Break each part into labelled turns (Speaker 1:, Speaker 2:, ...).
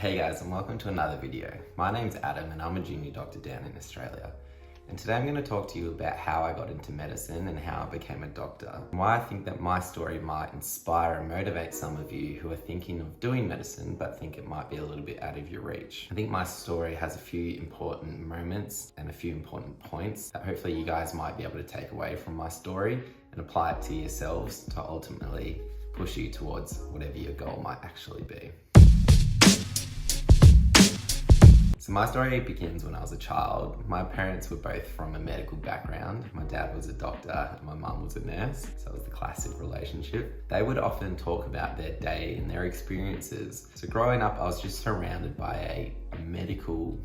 Speaker 1: Hey guys, and welcome to another video. My name's Adam and I'm a junior doctor down in Australia. And today I'm going to talk to you about how I got into medicine and how I became a doctor, and why I think that my story might inspire and motivate some of you who are thinking of doing medicine but think it might be a little bit out of your reach. I think my story has a few important moments and a few important points that hopefully you guys might be able to take away from my story and apply it to yourselves to ultimately push you towards whatever your goal might actually be. So my story begins when I was a child. My parents were both from a medical background. My dad was a doctor and my mum was a nurse, so it was the classic relationship. They would often talk about their day and their experiences. So growing up, I was just surrounded by a medical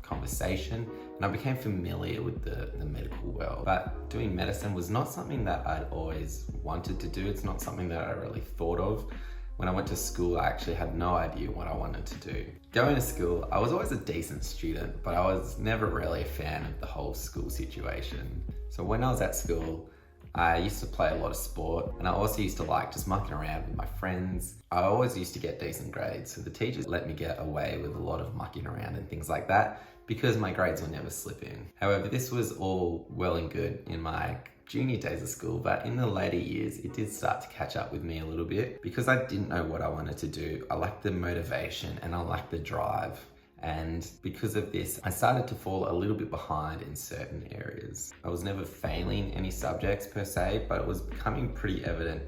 Speaker 1: conversation and I became familiar with the medical world. But doing medicine was not something that I'd always wanted to do. It's not something that I really thought of. When I went to school, I actually had no idea what I wanted to do. Going to school, I was always a decent student, but I was never really a fan of the whole school situation. So when I was at school, I used to play a lot of sport and I also used to like just mucking around with my friends. I always used to get decent grades, so the teachers let me get away with a lot of mucking around and things like that because my grades were never slipping. However, this was all well and good in my junior days of school, but in the later years, it did start to catch up with me a little bit because I didn't know what I wanted to do. I lacked the motivation and I lacked the drive. And because of this, I started to fall a little bit behind in certain areas. I was never failing any subjects per se, but it was becoming pretty evident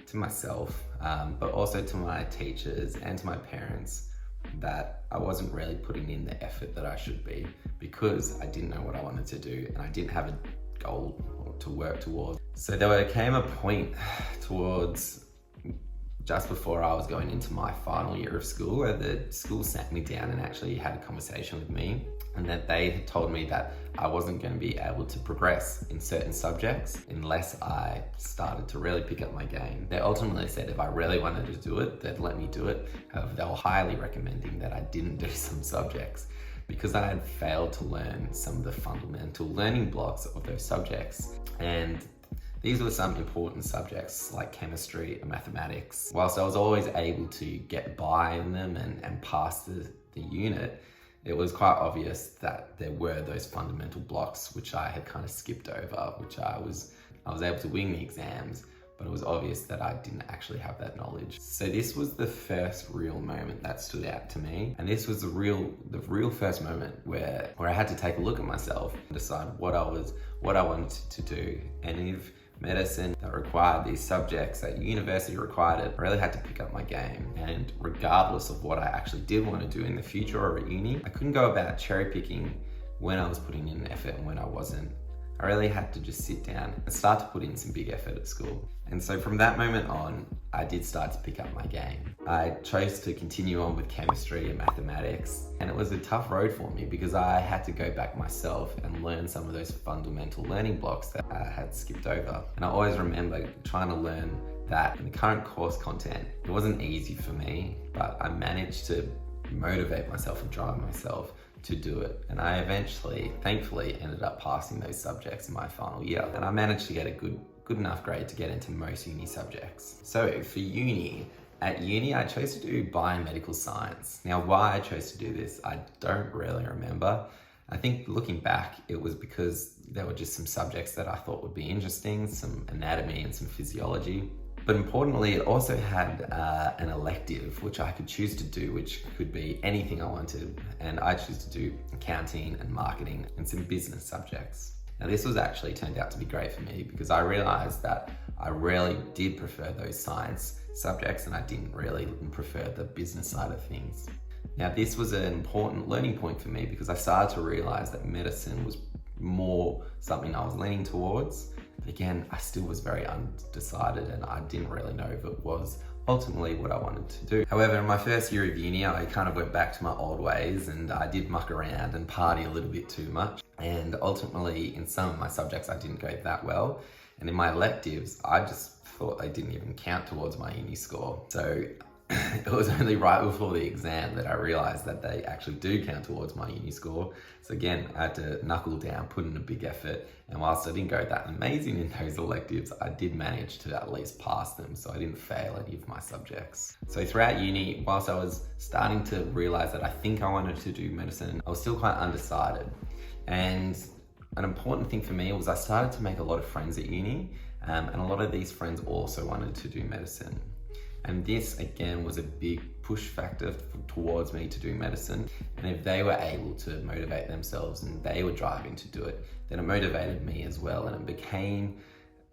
Speaker 1: to myself, but also to my teachers and to my parents that I wasn't really putting in the effort that I should be because I didn't know what I wanted to do and I didn't have a goal to work towards. So there came a point towards just before I was going into my final year of school where the school sat me down and actually had a conversation with me, and that they had told me that I wasn't going to be able to progress in certain subjects unless I started to really pick up my game. They ultimately said if I really wanted to do it, they'd let me do it. However, they were highly recommending that I didn't do some subjects because I had failed to learn some of the fundamental learning blocks of those subjects. And these were some important subjects like chemistry and mathematics. Whilst I was always able to get by in them and pass the unit, it was quite obvious that there were those fundamental blocks which I had kind of skipped over, which I was able to wing the exams, but it was obvious that I didn't actually have that knowledge. So this was the first real moment that stood out to me. And this was the real first moment where I had to take a look at myself and decide what I wanted to do. And if medicine that required these subjects at university required it, I really had to pick up my game. And regardless of what I actually did want to do in the future or at uni, I couldn't go about cherry picking when I was putting in effort and when I wasn't. I really had to just sit down and start to put in some big effort at school. And so from that moment on, I did start to pick up my game. I chose to continue on with chemistry and mathematics, and it was a tough road for me because I had to go back myself and learn some of those fundamental learning blocks that I had skipped over. And I always remember trying to learn that in the current course content. It wasn't easy for me, but I managed to motivate myself and drive myself to do it. And I eventually, thankfully, ended up passing those subjects in my final year. And I managed to get a good enough grade to get into most uni subjects. So for at uni, I chose to do biomedical science. Now, why I chose to do this, I don't really remember. I think looking back, it was because there were just some subjects that I thought would be interesting, some anatomy and some physiology. But importantly, it also had an elective which I could choose to do, which could be anything I wanted. And I chose to do accounting and marketing and some business subjects. Now this was actually turned out to be great for me because I realized that I really did prefer those science subjects and I didn't really prefer the business side of things. Now this was an important learning point for me because I started to realize that medicine was more something I was leaning towards. But again, I still was very undecided and I didn't really know if it was ultimately what I wanted to do. However, in my first year of uni, I kind of went back to my old ways and I did muck around and party a little bit too much. And ultimately, in some of my subjects, I didn't go that well. And in my electives, I just thought they didn't even count towards my uni score. So it was only right before the exam that I realized that they actually do count towards my uni score. So again, I had to knuckle down, put in a big effort. And whilst I didn't go that amazing in those electives, I did manage to at least pass them. So I didn't fail any of my subjects. So throughout uni, whilst I was starting to realize that I think I wanted to do medicine, I was still quite undecided. And an important thing for me was I started to make a lot of friends at uni, and a lot of these friends also wanted to do medicine. And this, again, was a big push factor towards me to do medicine. And if they were able to motivate themselves and they were driving to do it, then it motivated me as well. And it became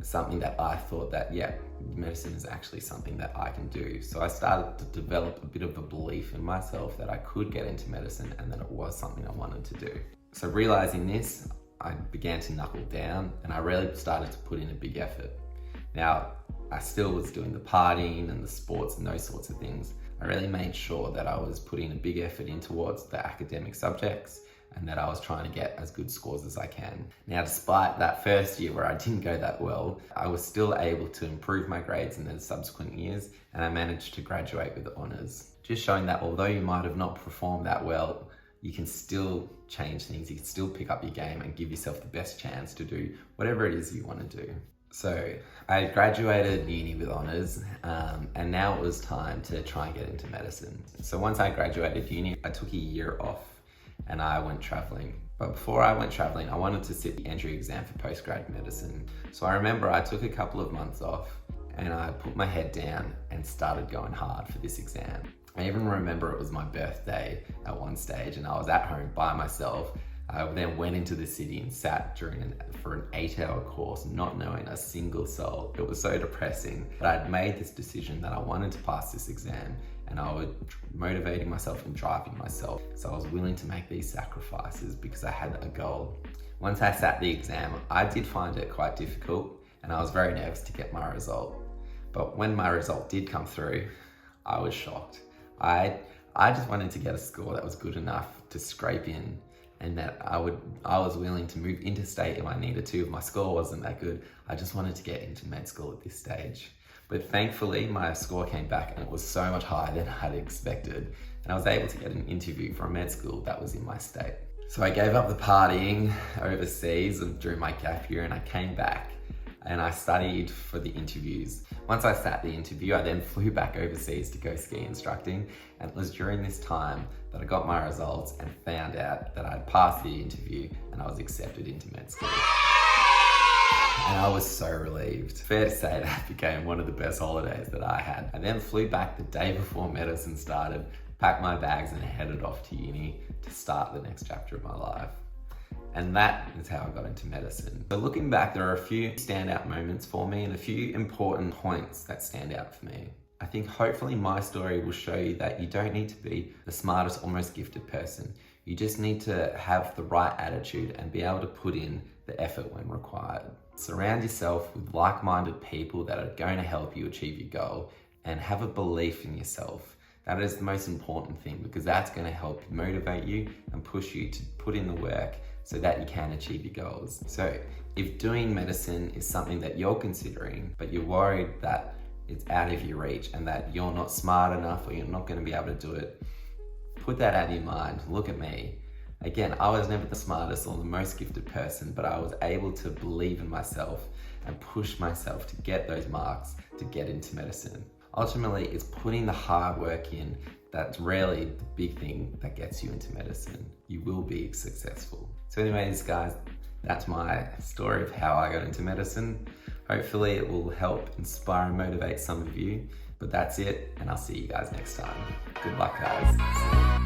Speaker 1: something that I thought that, yeah, medicine is actually something that I can do. So I started to develop a bit of a belief in myself that I could get into medicine and that it was something I wanted to do. So realizing this, I began to knuckle down and I really started to put in a big effort. Now, I still was doing the partying and the sports and those sorts of things. I really made sure that I was putting a big effort in towards the academic subjects and that I was trying to get as good scores as I can. Now, despite that first year where I didn't go that well, I was still able to improve my grades in the subsequent years and I managed to graduate with honours. Just showing that although you might have not performed that well, you can still change things, you can still pick up your game and give yourself the best chance to do whatever it is you want to do. So I graduated uni with honours and now it was time to try and get into medicine. So once I graduated uni, I took a year off and I went travelling. But before I went travelling, I wanted to sit the entry exam for postgrad medicine. So I remember I took a couple of months off and I put my head down and started going hard for this exam. I even remember it was my birthday at one stage and I was at home by myself. I then went into the city and sat for an 8-hour course, not knowing a single soul. It was so depressing. But I'd made this decision that I wanted to pass this exam and I was motivating myself and driving myself. So I was willing to make these sacrifices because I had a goal. Once I sat the exam, I did find it quite difficult and I was very nervous to get my result. But when my result did come through, I was shocked. I just wanted to get a score that was good enough to scrape in and that I was willing to move interstate if I needed to. If my score wasn't that good, I just wanted to get into med school at this stage. But thankfully, my score came back and it was so much higher than I had expected. And I was able to get an interview for a med school that was in my state. So I gave up the partying overseas during my gap year and I came back and I studied for the interviews. Once I sat the interview, I then flew back overseas to go ski instructing. And it was during this time that I got my results and found out that I'd passed the interview and I was accepted into med school. And I was so relieved. Fair to say that became one of the best holidays that I had. I then flew back the day before medicine started, packed my bags and headed off to uni to start the next chapter of my life. And that is how I got into medicine. So looking back, there are a few standout moments for me and a few important points that stand out for me. I think hopefully my story will show you that you don't need to be the smartest or most gifted person. You just need to have the right attitude and be able to put in the effort when required. Surround yourself with like-minded people that are going to help you achieve your goal and have a belief in yourself. That is the most important thing because that's going to help motivate you and push you to put in the work so that you can achieve your goals. So if doing medicine is something that you're considering, but you're worried that it's out of your reach and that you're not smart enough or you're not going to be able to do it, put that out of your mind. Look at me. Again, I was never the smartest or the most gifted person, but I was able to believe in myself and push myself to get those marks to get into medicine. Ultimately, it's putting the hard work in that's really the big thing that gets you into medicine. You will be successful. So anyways, guys, that's my story of how I got into medicine. Hopefully it will help inspire and motivate some of you, but that's it, and I'll see you guys next time. Good luck, guys.